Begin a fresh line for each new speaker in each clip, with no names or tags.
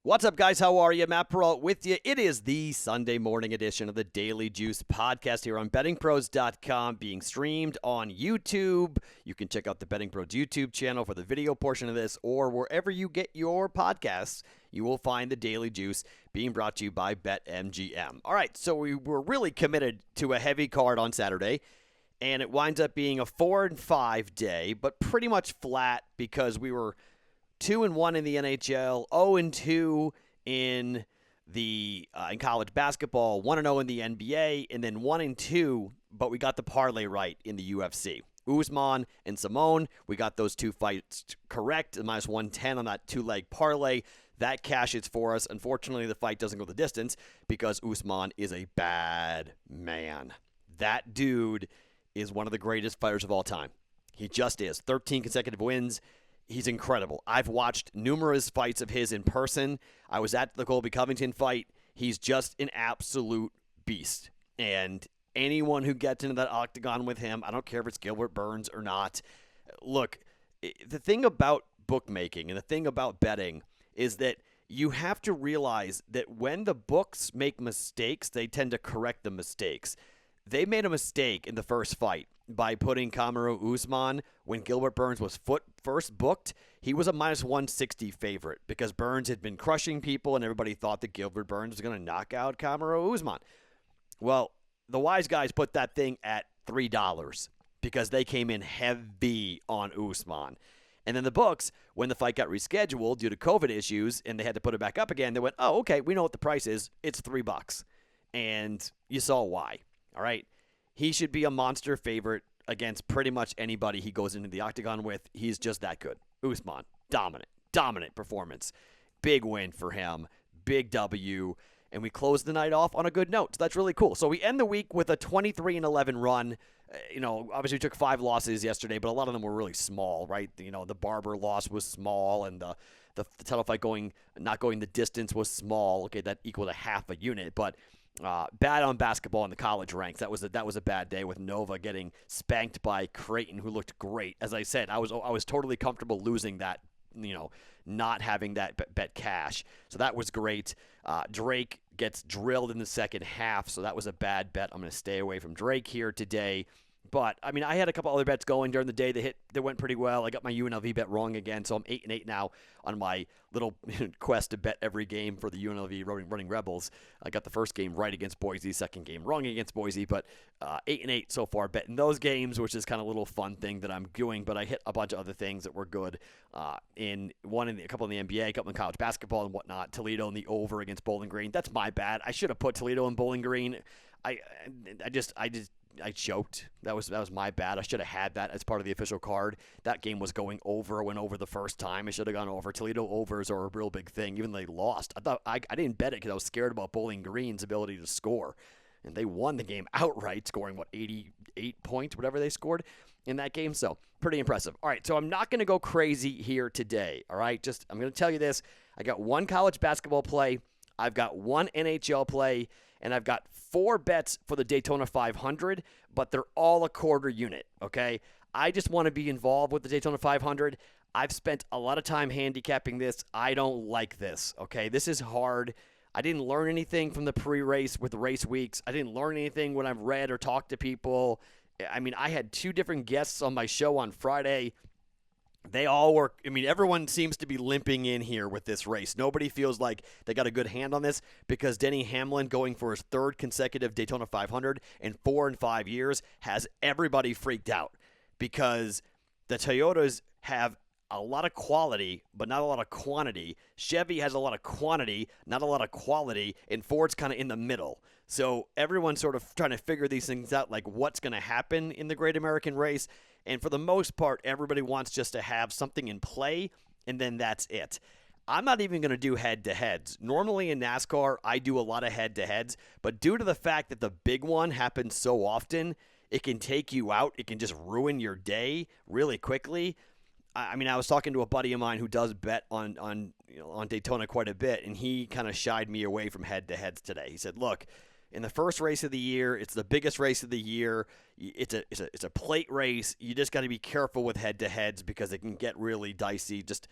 What's up, guys? How are you? Matt Peralt with you. It is the Sunday morning edition of the Daily Juice podcast here on BettingPros.com, being streamed on YouTube. You can check out the Betting Pros YouTube channel for the video portion of this, or wherever you get your podcasts, you will find the Daily Juice being brought to you by BetMGM. All right, so we were really committed to a heavy card on Saturday, and it winds up being a 4-5 day, but pretty much flat because we were 2-1 in the NHL, 0-2 in college basketball, 1-0 in the NBA, and then 1-2, but we got the parlay right in the UFC. Usman and Simone, we got those two fights correct, minus 110 on that two-leg parlay. That cashes for us. Unfortunately, the fight doesn't go the distance because Usman is a bad man. That dude is one of the greatest fighters of all time. He just is. 13 consecutive wins. He's incredible. I've watched numerous fights of his in person. I was at the Colby Covington fight. He's just an absolute beast. And anyone who gets into that octagon with him, I don't care if it's Gilbert Burns or not. Look, the thing about bookmaking and the thing about betting is that you have to realize that when the books make mistakes, they tend to correct the mistakes. They made a mistake in the first fight by putting Kamaru Usman when Gilbert Burns was first booked. He was a minus 160 favorite because Burns had been crushing people and everybody thought that Gilbert Burns was going to knock out Kamaru Usman. Well, the wise guys put that thing at $3 because they came in heavy on Usman. And then the books, when the fight got rescheduled due to COVID issues and they had to put it back up again, they went, oh, okay, we know what the price is. It's $3. And you saw why. All right, he should be a monster favorite against pretty much anybody he goes into the octagon with. He's just that good. Usman, dominant performance. Big win for him, big W, and we close the night off on a good note. So that's really cool. So we end the week with a 23-11 run. Obviously we took 5 losses yesterday, but a lot of them were really small, right? The Barber loss was small, and the title fight not going the distance was small. Okay, that equaled a half a unit, but bad on basketball in the college ranks. That was a bad day with Nova getting spanked by Creighton, who looked great. As I said, I was totally comfortable losing that, not having that bet cash. So that was great. Drake gets drilled in the second half, so that was a bad bet. I'm going to stay away from Drake here today. But, I had a couple other bets going during the day that went pretty well. I got my UNLV bet wrong again, so I'm 8-8 now on my little quest to bet every game for the UNLV Running Rebels. I got the first game right against Boise, second game wrong against Boise, but 8-8 so far betting those games, which is kind of a little fun thing that I'm doing. But I hit a bunch of other things that were good. A couple in the NBA, a couple in college basketball and whatnot. Toledo in the over against Bowling Green. That's my bad. I should have put Toledo in Bowling Green. I choked. That was my bad. I should have had that as part of the official card. That game was going over. Went over the first time. It should have gone over. Toledo overs are a real big thing. Even though they lost, I didn't bet it because I was scared about Bowling Green's ability to score, and they won the game outright, scoring 88 points, whatever they scored in that game. So pretty impressive. All right, so I'm not going to go crazy here today. All right, I'm going to tell you this. I got one college basketball play. I've got one NHL play. And I've got 4 bets for the Daytona 500, but they're all a quarter unit, okay? I just want to be involved with the Daytona 500. I've spent a lot of time handicapping this. I don't like this, okay? This is hard. I didn't learn anything from the pre-race with the race weeks. I didn't learn anything when I've read or talked to people. I had 2 different guests on my show on Friday. They all work. Everyone seems to be limping in here with this race. Nobody feels like they got a good hand on this because Denny Hamlin, going for his 3rd consecutive Daytona 500 in 4 and 5 years, has everybody freaked out because the Toyotas have a lot of quality, but not a lot of quantity. Chevy has a lot of quantity, not a lot of quality, and Ford's kind of in the middle. So everyone's sort of trying to figure these things out, like what's going to happen in the Great American Race. And for the most part, everybody wants just to have something in play, and then that's it. I'm not even going to do head-to-heads. Normally in NASCAR, I do a lot of head-to-heads, but due to the fact that the big one happens so often, it can take you out. It can just ruin your day really quickly. I was talking to a buddy of mine who does bet on Daytona quite a bit, and he kind of shied me away from head-to-heads today. He said, look, in the first race of the year, it's the biggest race of the year. It's a plate race. You just got to be careful with head-to-heads because it can get really dicey. Just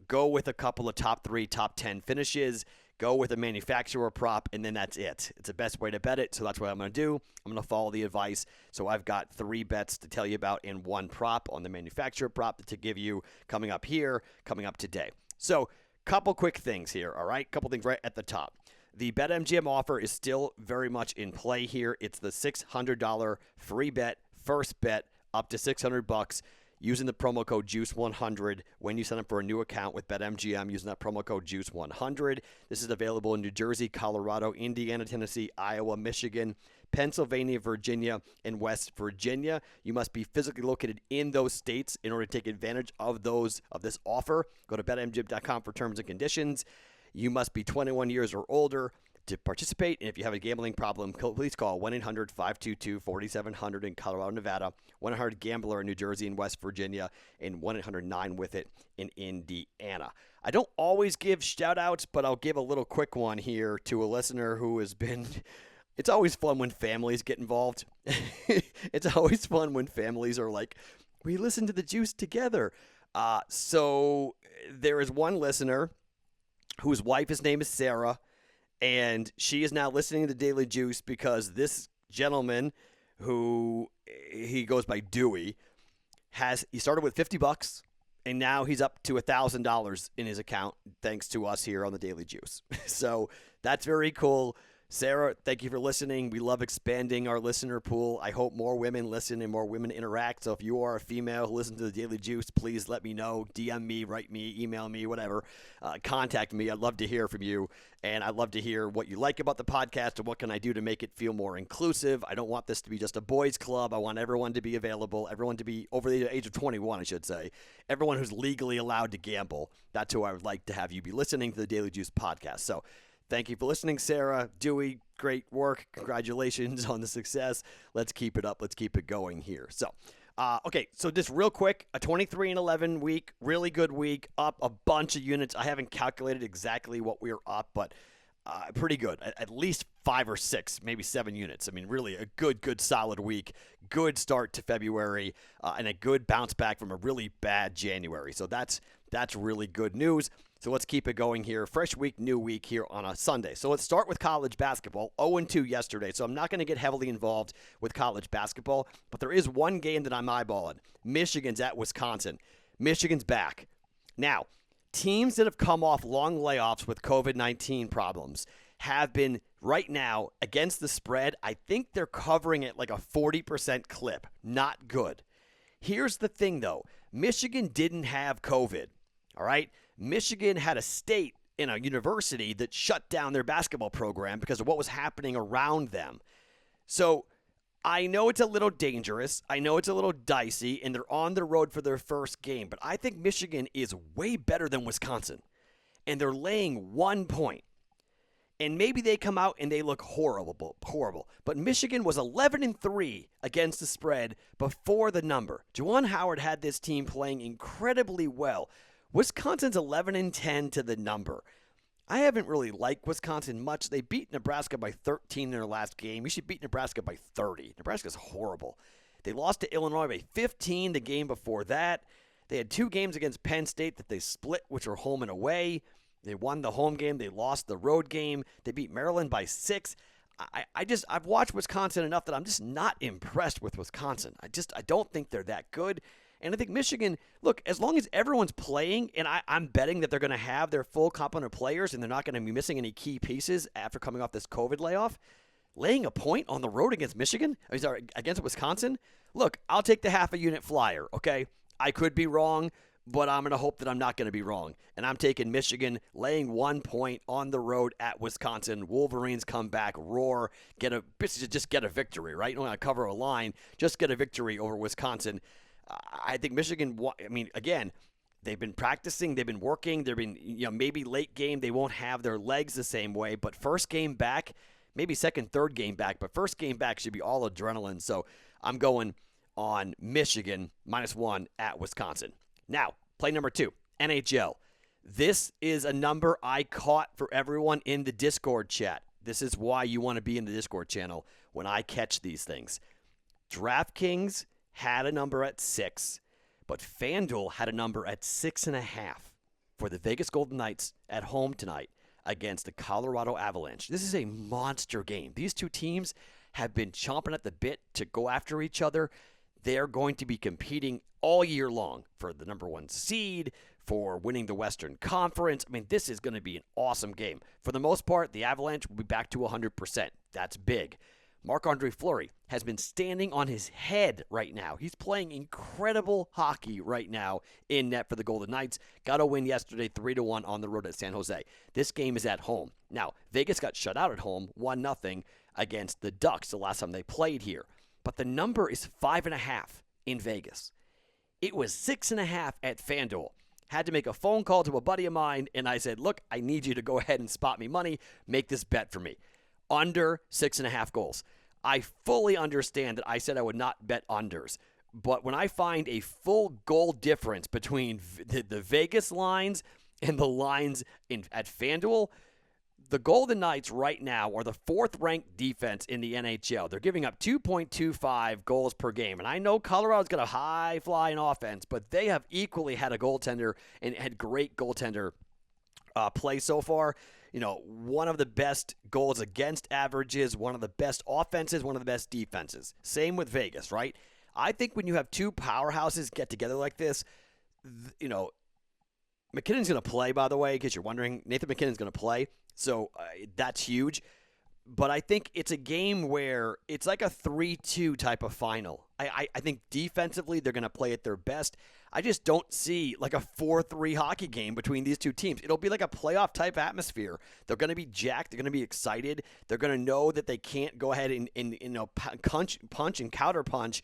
go with a couple of top 3, top 10 finishes, go with a manufacturer prop, and then that's it. It's the best way to bet it, so that's what I'm going to do. I'm going to follow the advice. So I've got 3 bets to tell you about and 1 prop on the manufacturer prop to give you coming up today. So couple quick things here, all right? Couple things right at the top. The BetMGM offer is still very much in play here. It's the $600 free bet, first bet, up to $600 using the promo code JUICE100 when you sign up for a new account with BetMGM using that promo code JUICE100. This is available in New Jersey, Colorado, Indiana, Tennessee, Iowa, Michigan, Pennsylvania, Virginia, and West Virginia. You must be physically located in those states in order to take advantage of this offer. Go to BetMGM.com for terms and conditions. You must be 21 years or older to participate, and if you have a gambling problem, please call 1-800-522-4700 in Colorado, Nevada, 1-800-GAMBLER in New Jersey and West Virginia, and 1-800-9-WITH-IT in Indiana. I don't always give shout-outs, but I'll give a little quick one here to a listener who has been... It's always fun when families get involved. It's always fun when families are like, we listen to the Juice together. So there is one listener whose wife's name is Sarah, and she is now listening to the Daily Juice because this gentleman, who he goes by Dewey, he started with $50, and now he's up to $1,000 in his account thanks to us here on the Daily Juice. So that's very cool. Sarah, thank you for listening. We love expanding our listener pool. I hope more women listen and more women interact. So if you are a female who listens to the Daily Juice, please let me know. DM me, write me, email me, whatever. Contact me. I'd love to hear from you. And I'd love to hear what you like about the podcast and what can I do to make it feel more inclusive. I don't want this to be just a boys club. I want everyone to be available, everyone to be over the age of 21, I should say. Everyone who's legally allowed to gamble. That's who I would like to have you be listening to the Daily Juice podcast. So thank you for listening, Sarah. Dewey, great work. Congratulations on the success. Let's keep it up. Let's keep it going here. So, so just real quick, a 23-11 week, really good week, up a bunch of units. I haven't calculated exactly what we're up, but pretty good. At least 5 or 6, maybe 7 units. I mean, really a good, solid week. Good start to February, and a good bounce back from a really bad January. So that's really good news. So let's keep it going here. Fresh week, new week here on a Sunday. So let's start with college basketball. 0-2 yesterday. So I'm not going to get heavily involved with college basketball, but there is one game that I'm eyeballing. Michigan's at Wisconsin. Michigan's back. Now, teams that have come off long layoffs with COVID-19 problems have been, right now, against the spread, I think they're covering it like a 40% clip. Not good. Here's the thing, though. Michigan didn't have COVID, all right? Michigan had a state in a university that shut down their basketball program because of what was happening around them. So I know it's a little dangerous. I know it's a little dicey, and they're on the road for their first game. But I think Michigan is way better than Wisconsin, and they're laying 1 point. And maybe they come out and they look horrible. But Michigan was 11-3 against the spread before the number. Juwan Howard had this team playing incredibly well. Wisconsin's 11-10 to the number. I haven't really liked Wisconsin much. They beat Nebraska by 13 in their last game. You should beat Nebraska by 30. Nebraska's horrible. They lost to Illinois by 15 the game before that. They had 2 games against Penn State that they split, which were home and away. They won the home game. They lost the road game. They beat Maryland by 6. I've watched Wisconsin enough that I'm just not impressed with Wisconsin. I don't think they're that good. And I think Michigan, look, as long as everyone's playing, and I'm betting that they're going to have their full complement of players and they're not going to be missing any key pieces after coming off this COVID layoff, laying a point on the road against against Wisconsin, look, I'll take the half a unit flyer, okay? I could be wrong, but I'm going to hope that I'm not going to be wrong. And I'm taking Michigan, laying 1 point on the road at Wisconsin. Wolverines come back, roar, just get a victory, right? You don't want to cover a line, just get a victory over Wisconsin. I think Michigan, again, they've been practicing, they've been working, they've been, maybe late game, they won't have their legs the same way, but first game back, maybe second, third game back, but first game back should be all adrenaline. So I'm going on Michigan -1 at Wisconsin. Now, play number 2, NHL. This is a number I caught for everyone in the Discord chat. This is why you want to be in the Discord channel when I catch these things. DraftKings had a number at 6, but FanDuel had a number at 6.5. for the Vegas Golden Knights at home tonight against the Colorado Avalanche. This is a monster game. These two teams have been chomping at the bit to go after each other. They're going to be competing all year long for the number one seed, for winning the Western Conference. I mean, this is going to be an awesome game. For the most part, the Avalanche will be back to 100%. That's big. Marc-Andre Fleury has been standing on his head right now. He's playing incredible hockey right now in net for the Golden Knights. Got a win yesterday, 3-1 on the road at San Jose. This game is at home. Now, Vegas got shut out at home, 1-0 against the Ducks the last time they played here. But the number is 5.5 in Vegas. It was 6.5 at FanDuel. Had to make a phone call to a buddy of mine, and I said, look, I need you to go ahead and spot me money. Make this bet for me. Under 6.5 goals. I fully understand that I said I would not bet unders. But when I find a full goal difference between the Vegas lines and the lines at FanDuel, the Golden Knights right now are the fourth-ranked defense in the NHL. They're giving up 2.25 goals per game. And I know Colorado's got a high-flying offense, but they have equally had a goaltender and had great goaltender play so far. You know, one of the best goals against averages, one of the best offenses, one of the best defenses. Same with Vegas, right? I think when you have two powerhouses get together like this, you know, McKinnon's going to play, by the way, in case you're wondering. Nathan McKinnon's going to play, so that's huge. But I think it's a game where it's like a 3-2 type of final. I think defensively they're going to play at their best. I just don't see like a 4-3 hockey game between these two teams. It'll be like a playoff type atmosphere. They're going to be jacked. They're going to be excited. They're going to know that they can't go ahead and you know, punch and counter punch.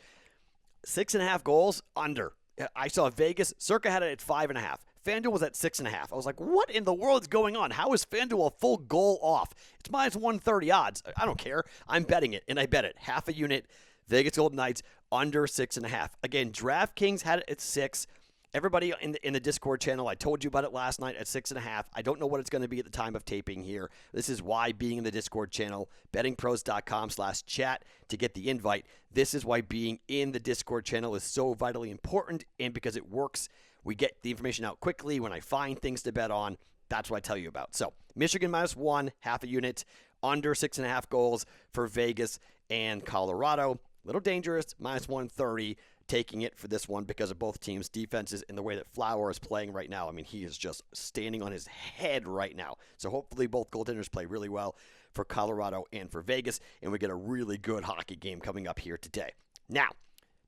6.5 goals under. I saw Vegas. Circa had it at 5.5. FanDuel was at 6.5. I was like, what in the world is going on? How is FanDuel a full goal off? It's minus 130 odds. I don't care. I'm betting it, and I bet it. Half a unit. Vegas Golden Knights under 6.5. Again, DraftKings had it at 6. Everybody in the Discord channel, I told you about it last night at 6.5. I don't know what it's going to be at the time of taping here. This is why being in the Discord channel, bettingpros.com/chat to get the invite. This is why being in the Discord channel is so vitally important, and because it works. We get the information out quickly when I find things to bet on. That's what I tell you about. So, Michigan -1, half a unit, under 6.5 goals for Vegas and Colorado. Little dangerous, -130, taking it for this one because of both teams' defenses and the way that Flower is playing right now. I mean, he is just standing on his head right now. So, hopefully both goaltenders play really well for Colorado and for Vegas, and we get a really good hockey game coming up here today. Now,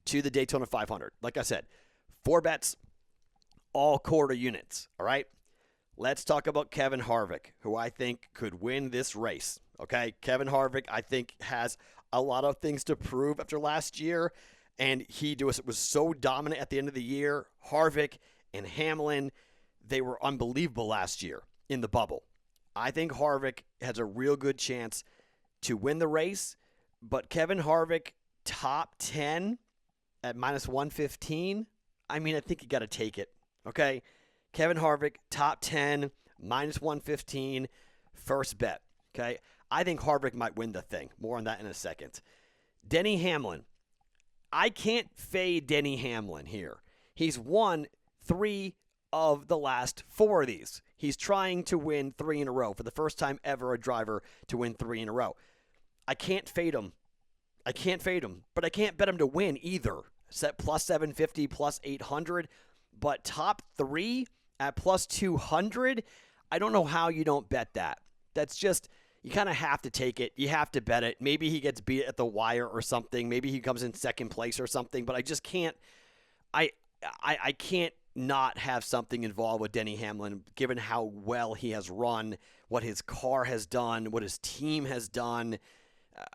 to the Daytona 500. Like I said, 4 bets. All quarter units, all right? Let's talk about Kevin Harvick, who I think could win this race, okay? Kevin Harvick, I think, has a lot of things to prove after last year, and he was so dominant at the end of the year. Harvick and Hamlin, they were unbelievable last year in the bubble. I think Harvick has a real good chance to win the race, but Kevin Harvick, top 10 at -115, I mean, I think you got to take it. Okay, Kevin Harvick, top 10, -115, first bet. Okay, I think Harvick might win the thing. More on that in a second. Denny Hamlin. I can't fade Denny Hamlin here. He's won 3 of the last 4 of these. He's trying to win 3 in a row. For the first time ever, a driver to win 3 in a row. I can't fade him. But I can't bet him to win either. Set +750, +800. But top 3 at +200, I don't know how you don't bet that. That's just, you kind of have to take it. You have to bet it. Maybe he gets beat at the wire or something. Maybe he comes in second place or something. But I just can't, I can't not have something involved with Denny Hamlin, given how well he has run, what his car has done, what his team has done.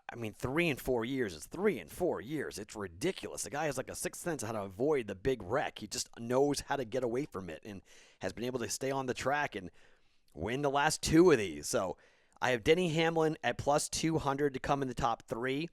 I mean, 3 and 4 years is 3 and 4 years. It's ridiculous. The guy has like a sixth sense of how to avoid the big wreck. He just knows how to get away from it and has been able to stay on the track and win the last 2 of these. So I have Denny Hamlin at +200 to come in the top 3.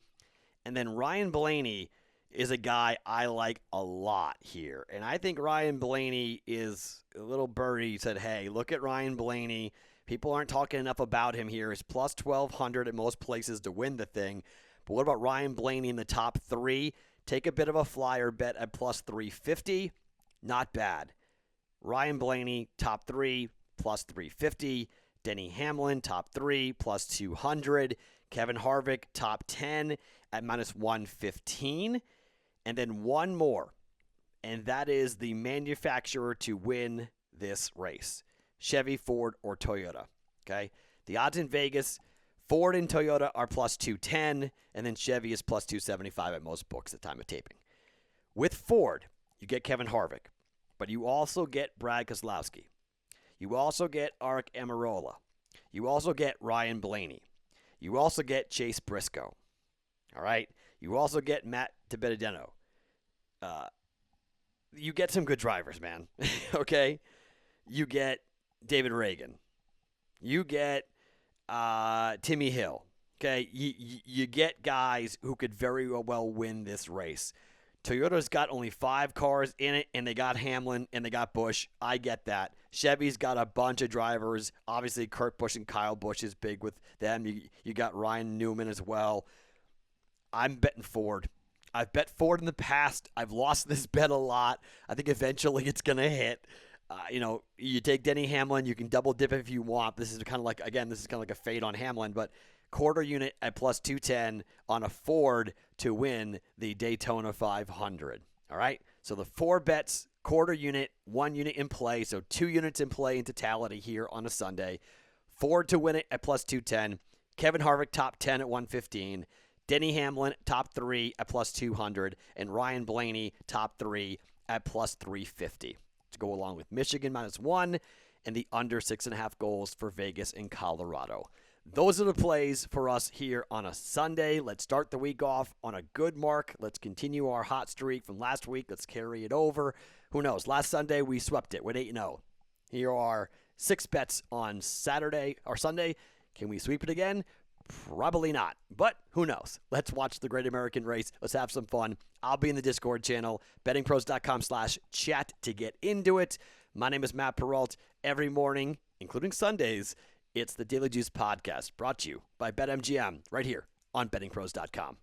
And then Ryan Blaney is a guy I like a lot here. And I think Ryan Blaney is a little birdie said, hey, look at Ryan Blaney. People aren't talking enough about him here. He's +1,200 at most places to win the thing. But what about Ryan Blaney in the top 3? Take a bit of a flyer bet at +350. Not bad. Ryan Blaney, top 3, plus 350. Denny Hamlin, top 3, plus 200. Kevin Harvick, top 10 at minus 115. And then one more, and that is the manufacturer to win this race. Chevy, Ford, or Toyota. Okay? The odds in Vegas, Ford and Toyota are plus 210, and then Chevy is plus 275 at most books at time of taping. With Ford, you get Kevin Harvick, but you also get Brad Keselowski. You also get Aric Almirola. You also get Ryan Blaney. You also get Chase Briscoe. All right? You also get Matt DiBenedetto. You get some good drivers, man. Okay? You get David Reagan. You get Timmy Hill. Okay? You get guys who could very well win this race. Toyota's got only 5 cars in it, and they got Hamlin, and they got Busch. I get that. Chevy's got a bunch of drivers. Obviously, Kurt Busch and Kyle Busch is big with them. You got Ryan Newman as well. I'm betting Ford. I've bet Ford in the past. I've lost this bet a lot. I think eventually it's going to hit. You take Denny Hamlin. You can double dip if you want. This is kind of like a fade on Hamlin, but quarter unit at plus 210 on a Ford to win the Daytona 500. All right? So the 4 bets, quarter unit, 1 unit in play. So 2 units in play in totality here on a Sunday. Ford to win it at plus 210. Kevin Harvick top 10 at 115. Denny Hamlin, top 3 at plus 200, and Ryan Blaney, top 3 at plus 350. To go along with Michigan, minus 1, and the under 6.5 goals for Vegas and Colorado. Those are the plays for us here on a Sunday. Let's start the week off on a good mark. Let's continue our hot streak from last week. Let's carry it over. Who knows? Last Sunday, we swept it with 8-0. Here are 6 bets on Saturday or Sunday. Can we sweep it again? Probably not, but who knows? Let's watch the Great American Race. Let's have some fun. I'll be in the Discord channel, bettingpros.com/chat to get into it. My name is Matt Perrault. Every morning, including Sundays, it's the Daily Juice Podcast brought to you by BetMGM right here on bettingpros.com.